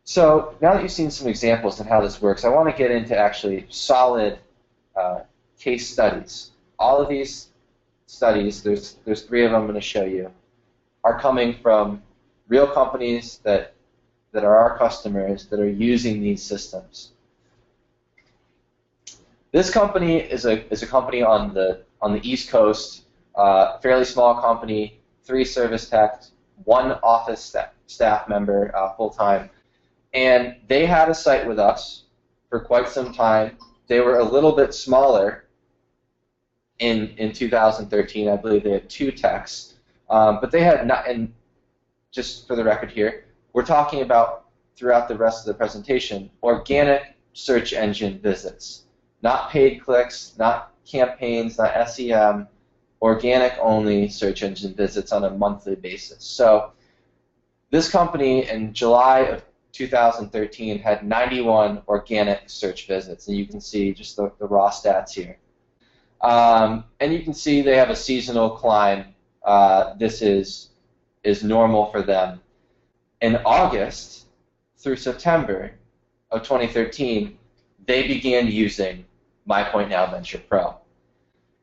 So now that you've seen some examples of how this works, I want to get into actually solid case studies. All of these studies, there's 3 of them I'm going to show you, are coming from real companies that are our customers that are using these systems. This company is a company on the East Coast, fairly small company, 3 service techs, 1 office staff member full time, and they had a site with us for quite some time. They were a little bit smaller in 2013. I believe they had 2 techs, but they had not. And just for the record here, we're talking about throughout the rest of the presentation organic search engine visits. Not paid clicks, not campaigns, not SEM, organic only search engine visits on a monthly basis. So this company in July of 2013 had 91 organic search visits, and you can see just the raw stats here. And you can see they have a seasonal climb. This is normal for them. In August through September of 2013, they began using MyPointNow VenturePro.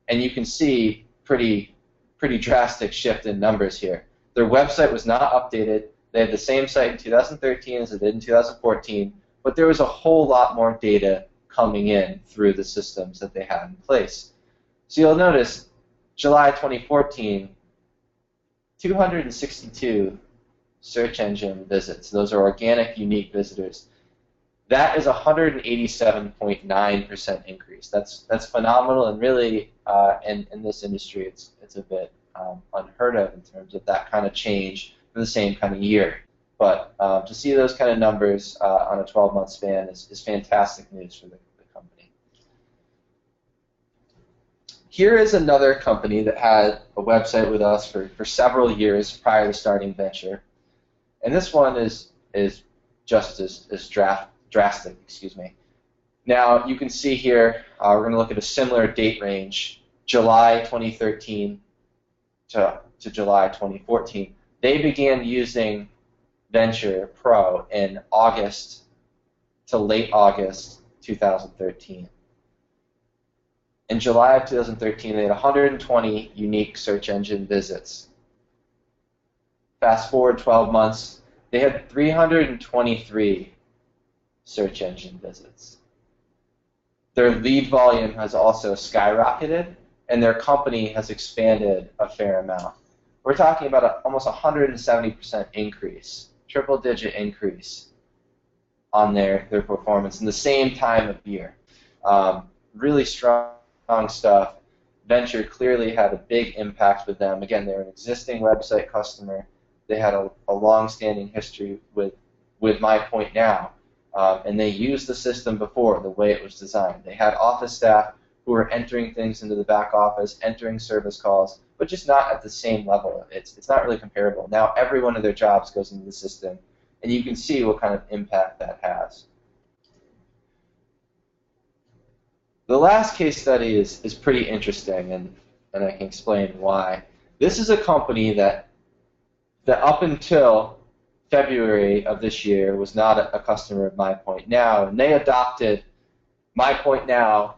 And you can see pretty drastic shift in numbers here. Their website was not updated. They had the same site in 2013 as they did in 2014, but there was a whole lot more data coming in through the systems that they had in place. So you'll notice July 2014, 262 search engine visits. Those are organic, unique visitors. That is a 187.9% increase. That's phenomenal, and really, in this industry, it's a bit unheard of in terms of that kind of change for the same kind of year. But to see those kind of numbers on a 12-month span is fantastic news for the company. Here is another company that had a website with us for several years prior to starting Venture, and this one is just as drastic. Excuse me. Now you can see here we're going to look at a similar date range, July 2013 to July 2014. They began using VenturePro in August to late August 2013. In July of 2013, they had 120 unique search engine visits. Fast forward 12 months, they had 323 search engine visits. Their lead volume has also skyrocketed, and their company has expanded a fair amount. We're talking about almost 170% increase, triple-digit increase on their performance in the same time of year. Really strong stuff. Venture clearly had a big impact with them. Again, they're an existing website customer. They had a long-standing history with MyPointNow, and they used the system before the way it was designed. They had office staff who were entering things into the back office, entering service calls, but just not at the same level. It's not really comparable. Now every one of their jobs goes into the system, and you can see what kind of impact that has. The last case study is pretty interesting, and I can explain why. This is a company that up until February of this year was not a customer of MyPointNow, and they adopted MyPointNow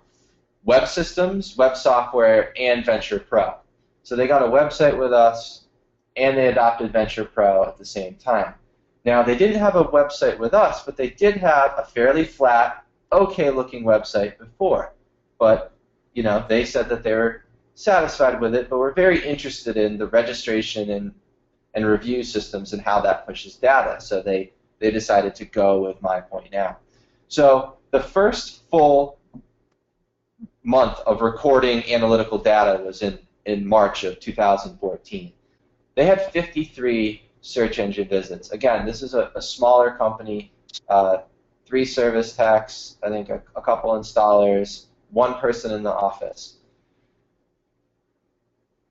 web systems, web software, and VenturePro. So they got a website with us, and they adopted VenturePro at the same time. Now, they didn't have a website with us, but they did have a fairly flat, okay-looking website before. But, you know, they said that they were satisfied with it, but were very interested in the registration and review systems and how that pushes data. So they decided to go with MyPointNow. So the first full month of recording analytical data was in March of 2014. They had 53 search engine visits. Again, this is a smaller company, 3 service techs, I think a couple installers, 1 person in the office.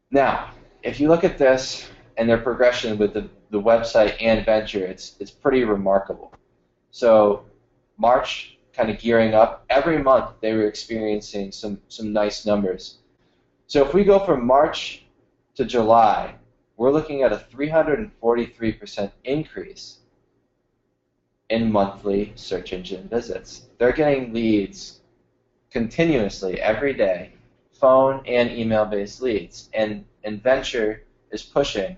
Now, if you look at this and their progression with the website and Venture, it's pretty remarkable. So March, kind of gearing up, every month they were experiencing some nice numbers. So if we go from March to July, we're looking at a 343% increase in monthly search engine visits. They're getting leads continuously every day, phone and email-based leads. And Venture is pushing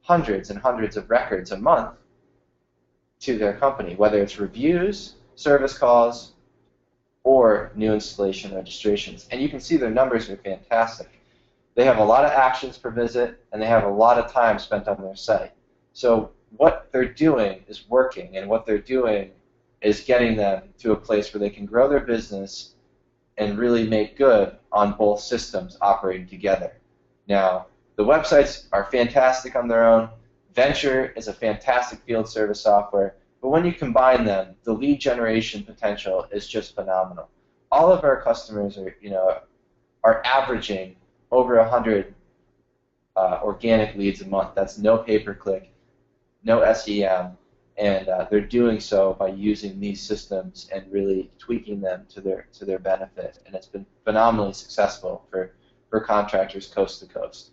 hundreds and hundreds of records a month to their company, whether it's reviews, service calls, or new installation registrations. And you can see their numbers are fantastic. They have a lot of actions per visit, and they have a lot of time spent on their site. So what they're doing is working, and what they're doing is getting them to a place where they can grow their business and really make good on both systems operating together. Now, the websites are fantastic on their own. Venture is a fantastic field service software, but when you combine them, the lead generation potential is just phenomenal. All of our customers are averaging over 100 organic leads a month. That's no pay-per-click, no SEM, and they're doing so by using these systems and really tweaking them to their benefit. And it's been phenomenally successful for contractors coast to coast.